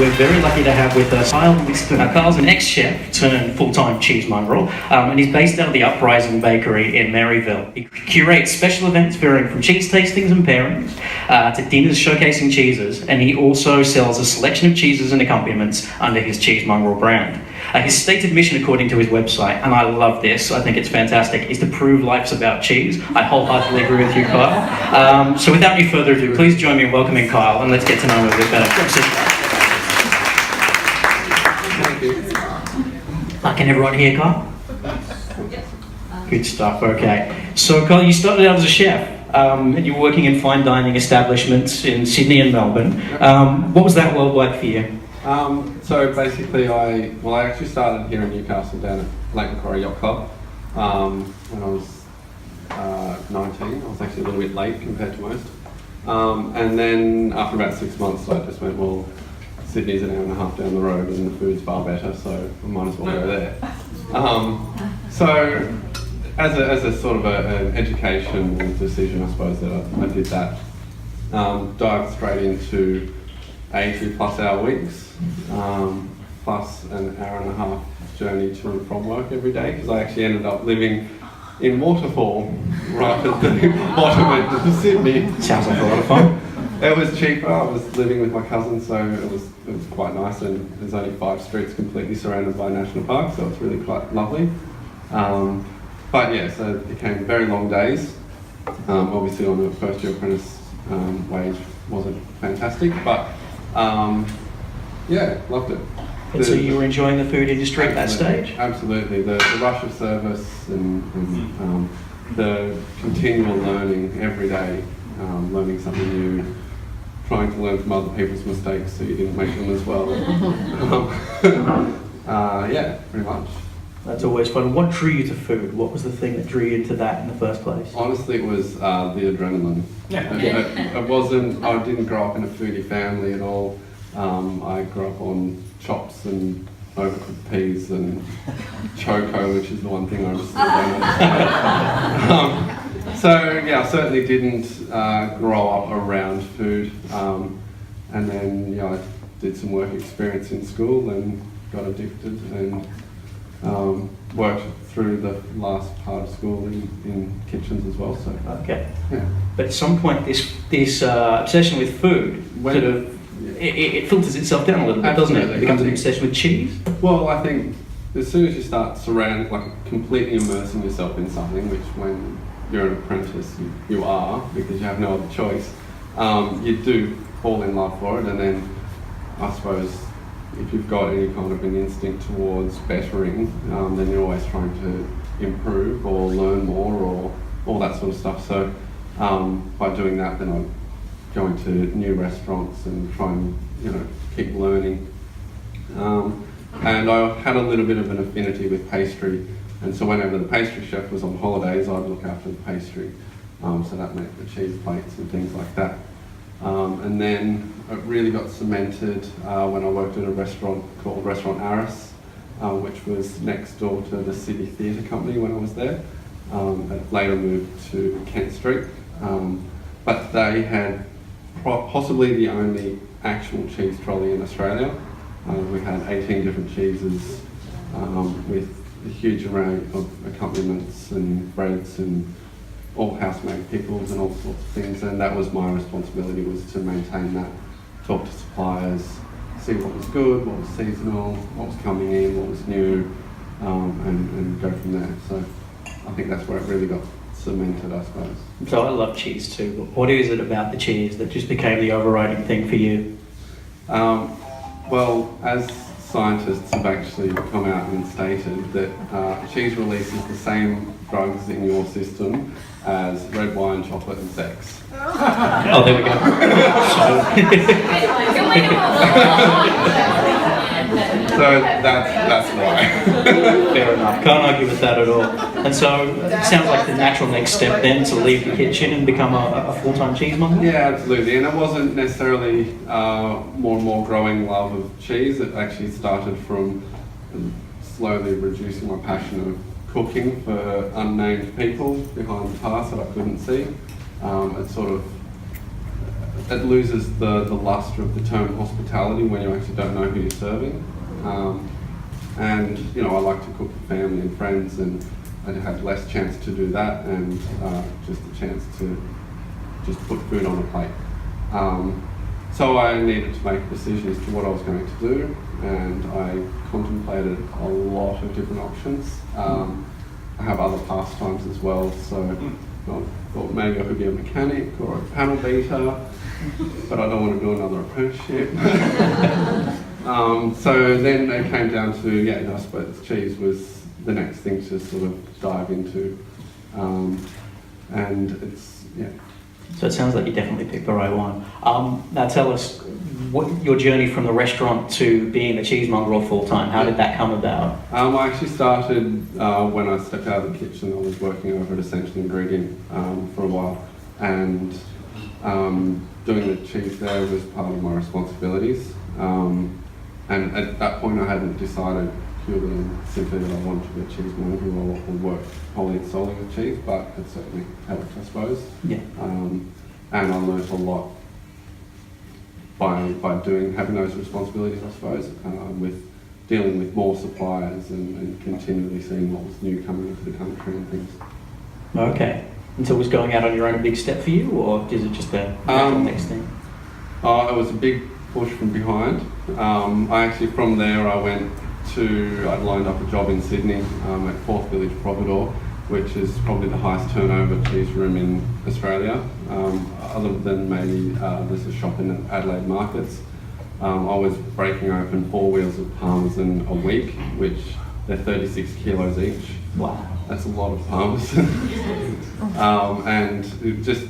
we're very lucky to have with us Kyle Liston. Kyle's an ex-chef turned full-time cheese mongrel, and he's based out of the Uprising Bakery in Maryville. He curates special events varying from cheese tastings and pairings to dinners showcasing cheeses, and he also sells a selection of cheeses and accompaniments under his Cheese Mongrel brand. His stated mission, according to his website, and I love this, I think it's fantastic, is to prove life's about cheese. I wholeheartedly agree with you, Kyle. So without any further ado, please join me in welcoming Kyle, and let's get to know him a bit better. Thank you. Can everyone hear Kyle? Good stuff, okay. So Kyle, you started out as a chef, and you were working in fine dining establishments in Sydney and Melbourne. What was that world like for you? So basically I actually started here in Newcastle down at Lake Macquarie Yacht Club when I was 19. I was actually a little bit late compared to most. And then after about 6 months I just went, well, Sydney's an hour and a half down the road and the food's far better, so I might as well go there. So as a sort of an education decision, I suppose, that I did that. Dived straight into 80+ hour weeks, plus an hour and a half journey to and from work every day, because I actually ended up living in Waterfall, right at the bottom end of Sydney. Sounds like a lot of fun. It was cheaper. I was living with my cousin, so it was quite nice, and there's only 5 streets completely surrounded by national park, so it's really quite lovely. But yeah, so it became very long days. Obviously on a first year apprentice, wage wasn't fantastic, but yeah, loved it. And so you were enjoying the food industry at that stage? Absolutely. The rush of service and the continual learning every day, learning something new, trying to learn from other people's mistakes so you didn't make them as well. Yeah, pretty much. That's always fun. What drew you to food? What was the thing that drew you into that in the first place? Honestly, it was the adrenaline. Yeah. I didn't grow up in a foodie family at all. I grew up on chops and overcooked peas and choco, which is the one thing I still don't understand. So yeah, I certainly didn't grow up around food. And then I did some work experience in school and got addicted and worked through the last part of school in kitchens as well. So okay. Yeah. But at some point, this obsession with food it filters itself down a little bit, doesn't it? It becomes an obsession with cheese. Well, I think as soon as you start completely immersing yourself in something, which when you're an apprentice you are, because you have no other choice, you do fall in love for it, and then I suppose if you've got any kind of an instinct towards bettering, then you're always trying to improve or learn more or all that sort of stuff. So by doing that, then I go into new restaurants and try and keep learning. And I had a little bit of an affinity with pastry, and so whenever the pastry chef was on holidays, I'd look after the pastry. So that meant the cheese plates and things like that. And then it really got cemented when I worked at a restaurant called Restaurant Aris, which was next door to the City Theatre Company when I was there. It later moved to Kent Street, but they had possibly the only actual cheese trolley in Australia. We had 18 different cheeses with a huge array of accompaniments and breads and all house-made pickles and all sorts of things, and that was my responsibility, was to maintain that, talk to suppliers, see what was good, what was seasonal, what was coming in, what was new, and go from there. So I think that's where it really got cemented, I suppose. So I love cheese too, but what is it about the cheese that just became the overriding thing for you? Well, as scientists have actually come out and stated that cheese releases the same drugs in your system as red wine, chocolate and sex. Oh, there we go. So that's why. Fair enough. Can't argue with that at all. And so it sounds like the natural next step then to leave the kitchen and become a full-time cheesemonger? Yeah, absolutely. And it wasn't necessarily more and more growing love of cheese. It actually started from slowly reducing my passion of cooking for unnamed people behind the past that I couldn't see. It sort of it loses the luster of the term hospitality when you actually don't know who you're serving. And you know, I like to cook for family and friends, and I had less chance to do that, and just a chance to just put food on a plate. So I needed to make a decision as to what I was going to do, and I contemplated a lot of different options. I have other pastimes as well, so I thought maybe I could be a mechanic or a panel beater, but I don't want to do another apprenticeship. So then it came down to, yeah, I suppose cheese was the next thing to sort of dive into, and it's, yeah. So it sounds like you definitely picked the right one. Now tell us what your journey from the restaurant to being the cheese mongrel full time. How did that come about? I actually started when I stepped out of the kitchen. I was working over at Essential Ingredient for a while, and doing the cheese there was part of my responsibilities. And at that point, I hadn't decided purely and simply that I wanted to be a cheesemonger or work wholly and solely with cheese, but it certainly helped, I suppose. Yeah. And I learned a lot by having those responsibilities, I suppose, with dealing with more suppliers and continually seeing what was new coming into the country and things. Okay. And so was going out on your own a big step for you, or is it just the next thing? It was a big push from behind. I actually, from there, I'd lined up a job in Sydney at Fourth Village Providore, which is probably the highest turnover cheese room in Australia, other than maybe there's a shop in Adelaide Markets. I was breaking open 4 wheels of parmesan a week, which they're 36 kilos each. Wow. That's a lot of parmesan. And it just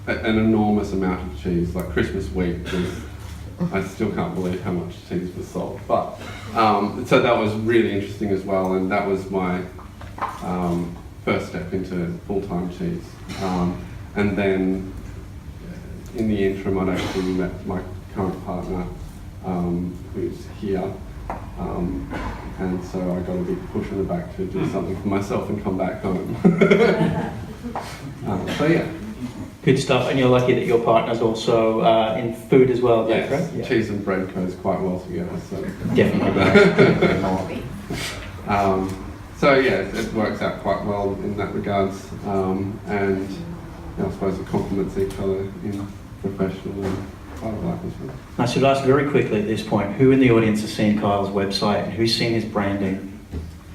an enormous amount of cheese. Like Christmas week I still can't believe how much cheese was sold. But so that was really interesting as well, and that was my first step into full-time cheese. And then in the interim, I'd actually met my current partner, who's here. And so I got a big push in the back to do something for myself and come back home. So yeah. Good stuff. And you're lucky that your partner's also in food as well, is that correct? Yeah. Cheese and bread goes quite well together. So Definitely. So yeah, it works out quite well in that regards. And I suppose it complements each other in professional and private life as well. I should ask very quickly at this point, who in the audience has seen Kyle's website and who's seen his branding?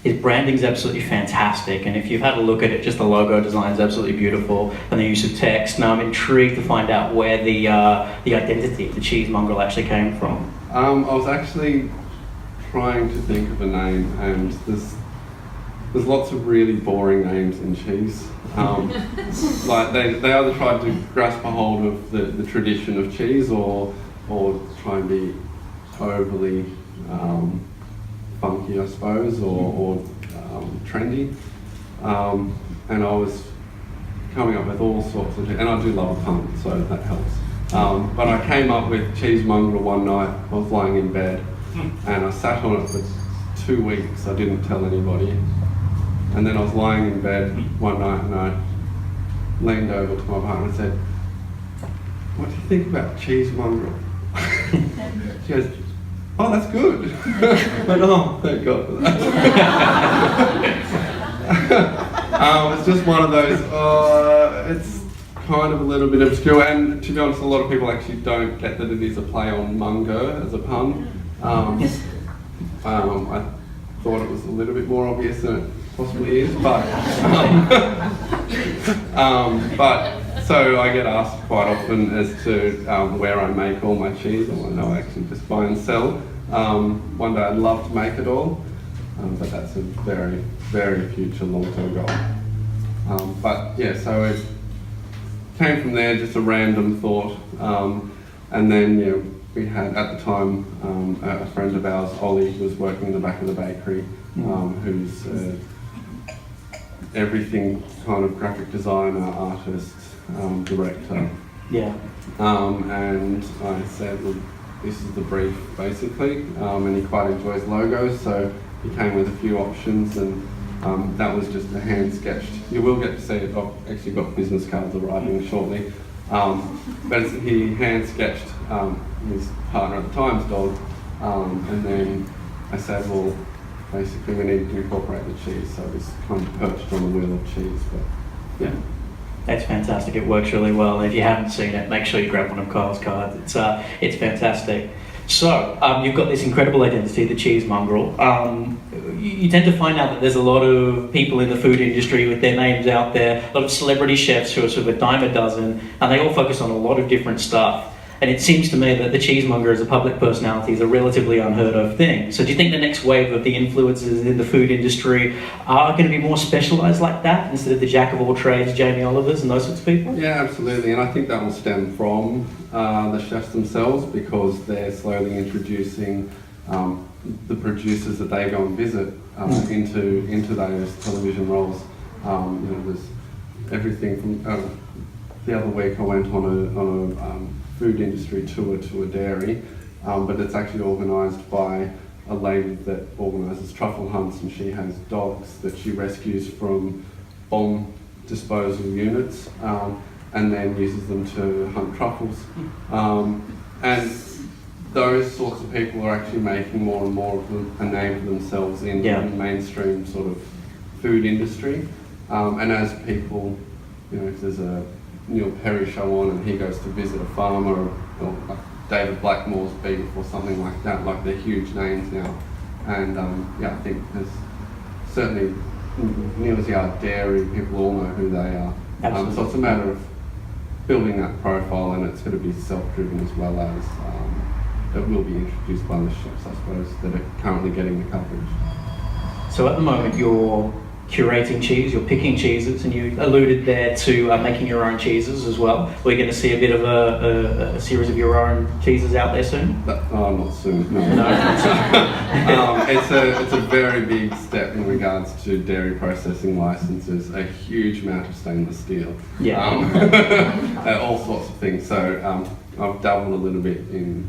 His branding's absolutely fantastic, and if you've had a look at it, just the logo design is absolutely beautiful, and the use of text. Now I'm intrigued to find out where the identity of the cheese mongrel actually came from. I was actually trying to think of a name, and there's lots of really boring names in cheese. Like they either tried to grasp a hold of the tradition of cheese, or try and be overly funky, I suppose, or trendy. And I was coming up with all sorts of, and I do love a pun, so that helps. But I came up with cheese mongrel one night. I was lying in bed, and I sat on it for 2 weeks. I didn't tell anybody. And then I was lying in bed one night, and I leaned over to my partner and said, "What do you think about cheese mongrel?" She goes, "Oh, that's good." But oh, thank God for that. It's just one of those, it's kind of a little bit obscure, and to be honest, a lot of people actually don't get that it is a play on Monger as a pun. I thought it was a little bit more obvious than it possibly is, but so I get asked quite often as to where I make all my cheese. I know I actually just buy and sell. One day I'd love to make it all, but that's a very, very future long-term goal. But yeah, so it came from there, just a random thought. And then we had at the time a friend of ours, Ollie, was working in the back of the bakery, who's everything kind of graphic designer, artist, director. Yeah. And I said, well, this is the brief basically, and he quite enjoys logos, so he came with a few options, and that was just a hand sketched. You will get to see it. I've actually got business cards arriving shortly. But he hand sketched his partner at the time's dog, and then I said, well, basically we need to incorporate the cheese, so it's kind of perched on the wheel of cheese. But yeah. That's fantastic. It works really well. If you haven't seen it, make sure you grab one of Kyle's cards. It's fantastic. So you've got this incredible identity, the cheese mongrel. You tend to find out that there's a lot of people in the food industry with their names out there, a lot of celebrity chefs who are sort of a dime a dozen, and they all focus on a lot of different stuff. And it seems to me that the cheesemonger as a public personality is a relatively unheard of thing. So do you think the next wave of the influencers in the food industry are going to be more specialised like that instead of the jack of all trades, Jamie Olivers and those sorts of people? Yeah, absolutely. And I think that will stem from the chefs themselves, because they're slowly introducing the producers that they go and visit into those television roles. There's everything from the other week I went on a food industry tour to a dairy, but it's actually organised by a lady that organises truffle hunts, and she has dogs that she rescues from bomb disposal units and then uses them to hunt truffles. And those sorts of people are actually making more and more of a name for themselves in the mainstream sort of food industry. And as people, if there's a Neil Perry show on and he goes to visit a farmer, or like David Blackmore's beef or something like that, like they're huge names now. And I think there's certainly Neil's Yard Dairy, people all know who they are. So it's a matter of building that profile, and it's going to be self-driven as well as it will be introduced by the chefs, I suppose, that are currently getting the coverage. So at the moment you're curating cheese, you're picking cheeses, and you alluded there to making your own cheeses as well. We're going to see a bit of a series of your own cheeses out there soon? Not soon, no. It's a very big step in regards to dairy processing licenses, a huge amount of stainless steel, all sorts of things. So I've dabbled a little bit in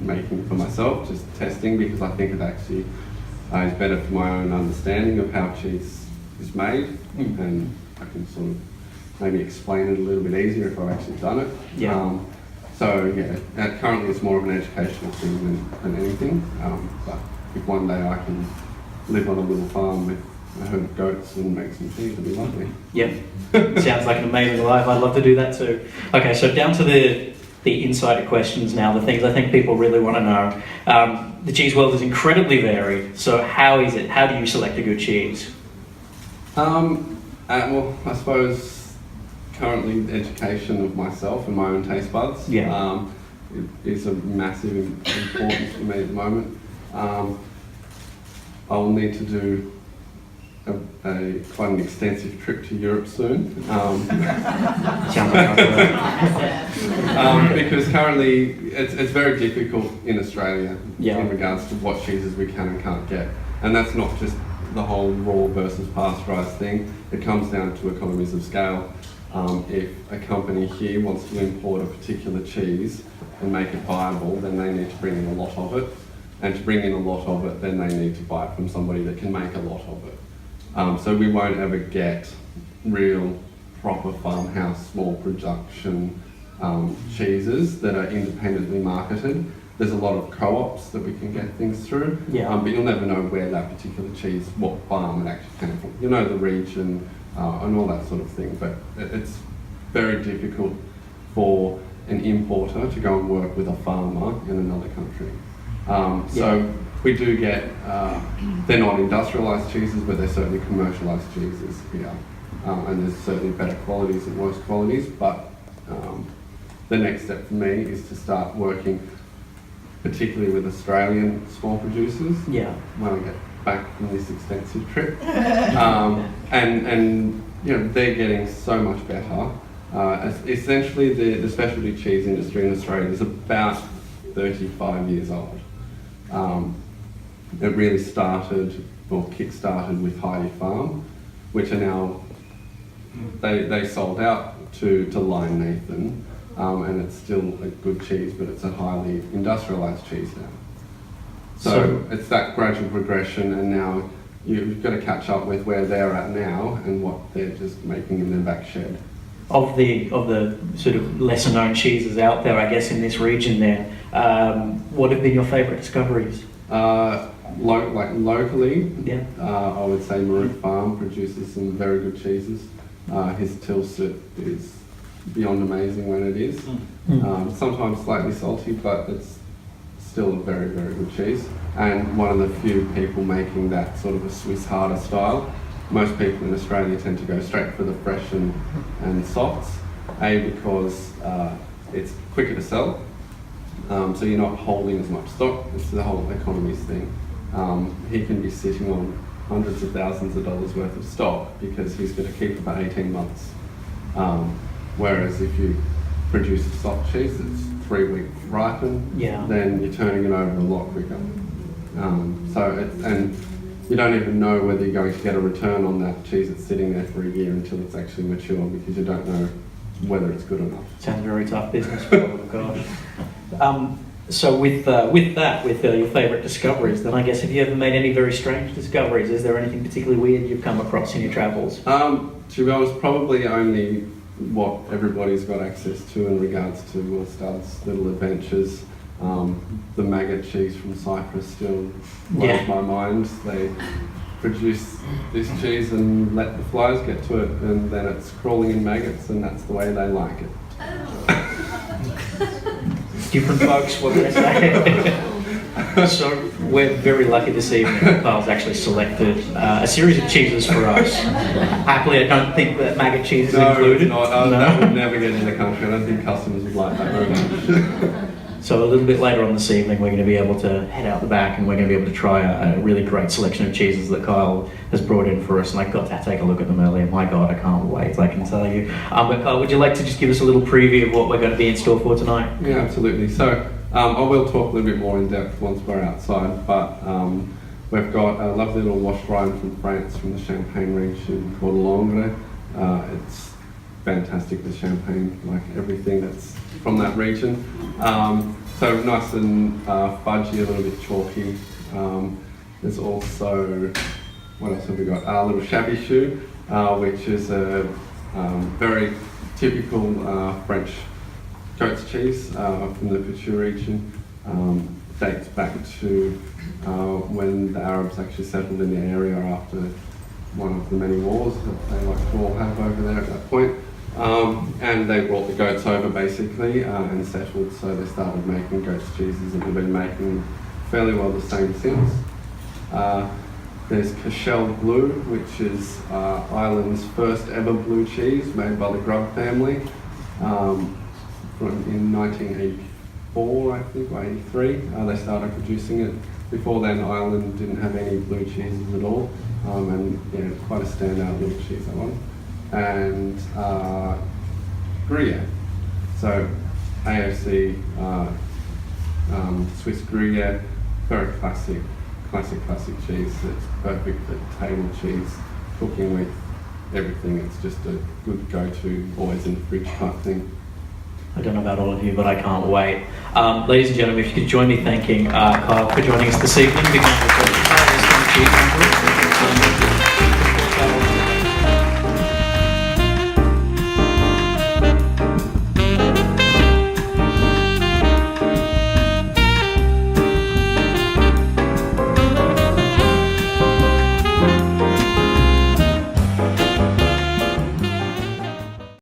making for myself, just testing, because I think it actually is better for my own understanding of how cheese is made, and I can sort of maybe explain it a little bit easier if I've actually done it. Currently it's more of an educational thing than anything, but if one day I can live on a little farm with a herd of goats and make some cheese, it'd be lovely. Yep, sounds like an amazing life. I'd love to do that too. Okay, so down to the insider questions now, the things I think people really want to know. The cheese world is incredibly varied, so how is it? How do you select a good cheese? Well, I suppose currently education of myself and my own taste buds is a massive importance for me at the moment. I'll need to do quite an extensive trip to Europe soon. Because currently it's very difficult in Australia in regards to what cheeses we can and can't get. And that's not just the whole raw versus pasteurised thing. It comes down to economies of scale. If a company here wants to import a particular cheese and make it viable, then they need to bring in a lot of it. And to bring in a lot of it, then they need to buy it from somebody that can make a lot of it. So we won't ever get real proper farmhouse, small production cheeses that are independently marketed. There's a lot of co-ops that we can get things through, but you'll never know where that particular cheese, what farm it actually came from. You know the region and all that sort of thing, but it's very difficult for an importer to go and work with a farmer in another country. So we do get, they're not industrialised cheeses, but they're certainly commercialised cheeses here. And there's certainly better qualities and worse qualities, but the next step for me is to start working particularly with Australian small producers when I get back from this extensive trip. And they're getting so much better. Essentially the specialty cheese industry in Australia is about 35 years old. It really started, or kick-started with Heidi Farm, which are now, they sold out to Lion Nathan, and it's still a good cheese, but it's a highly industrialised cheese now. So it's that gradual progression, and now you've got to catch up with where they're at now and what they're just making in their back shed. Of the sort of lesser known cheeses out there, I guess, in this region there, what have been your favourite discoveries? Locally, Yeah. I would say Marut Farm produces some very good cheeses. His tilsit is beyond amazing when it is. Sometimes slightly salty, but it's still a very, very good cheese. And one of the few people making that sort of a Swiss harder style. Most people in Australia tend to go straight for the fresh and softs, because it's quicker to sell, so you're not holding as much stock. It's the whole economies thing. He can be sitting on hundreds of thousands of dollars worth of stock because he's going to keep it for 18 months. Whereas if you produce a soft cheese that's 3 week ripen, then you're turning it over a lot quicker. And you don't even know whether you're going to get a return on that cheese that's sitting there for a year until it's actually mature, because you don't know whether it's good enough. Sounds very tough business, oh gosh. So with your favourite discoveries, then I guess, have you ever made any very strange discoveries? Is there anything particularly weird you've come across in your travels? To be honest, probably only what everybody's got access to in regards to Will Studd's little adventures. The maggot cheese from Cyprus still blows my mind. They produce this cheese and let the flies get to it, and then it's crawling in maggots, and that's the way they like it. Different folks, what can I say? So we're very lucky this evening. Carl's actually selected a series of cheeses for us. Happily, I don't think that maggot cheese is included. It's not. That would never get in the country. I don't think customers would like that very much. So a little bit later on this evening, we're going to be able to head out the back and we're going to be able to try a really great selection of cheeses that Kyle has brought in for us. And I got to take a look at them earlier. My God, I can't wait, I can tell you. But Kyle, would you like to just give us a little preview of what we're going to be in store for tonight? Yeah, absolutely. So I will talk a little bit more in depth once we're outside, but we've got a lovely little washed rind from France, from the Champagne region, called Monger. It's fantastic, the Champagne, like everything that's from that region. So nice and fudgy, a little bit chalky. There's also, what else have we got? A little shabby choux, which is a very typical French goat's cheese from the Epicurean region. Dates back to when the Arabs actually settled in the area after one of the many wars that they like to all have over there at that point. And they brought the goats over basically and settled, so they started making goat's cheeses, and they've been making fairly well the same since. There's Cashel Blue, which is Ireland's first ever blue cheese made by the Grub family in 1984, I think, or 83. They started producing it. Before then, Ireland didn't have any blue cheeses at all, and yeah, quite a standout little cheese, that one. And Gruyere. So AOC Swiss Gruyere, very classic cheese. It's perfect for table cheese, cooking with everything. It's just a good go-to, always in the fridge type thing. I don't know about all of you, but I can't wait. Ladies and gentlemen, if you could join me thanking Kyle for joining us this evening. Big round of applause.